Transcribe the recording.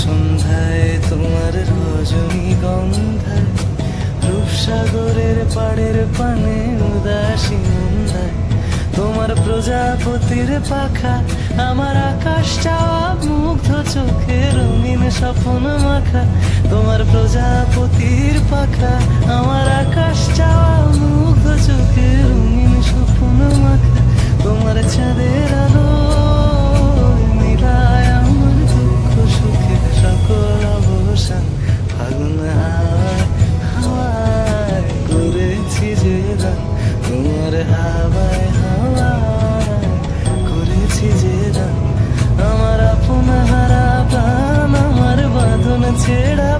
সন্ধ্যায় তোমার রজনীগন্ধায়, রূপসাগরের পাড়ের পানে উদাসী মন্দায়, তোমার প্রজাপতির পাখা আমার আকাশ চাওয়া মুগ্ধ চোখে রঙিন স্বপ্ন মাখা। তোমার প্রজাপতির পাখা আমার আকাশ চাওয়া মুগ্ধ চোখে রঙিন স্বপ্ন মাখা। তোমার চাঁদের আলো মিলায় আমার দুঃখ সুখে সকল অবসান। ফাগুন হাওয়ায় হাওয়ায় করেছি যে গান, তোমার হাওয়ায় হাওয়ায় করেছি যে গান। আমার আপন হারা প্রাণ, আমার বাঁধন ছেঁড়া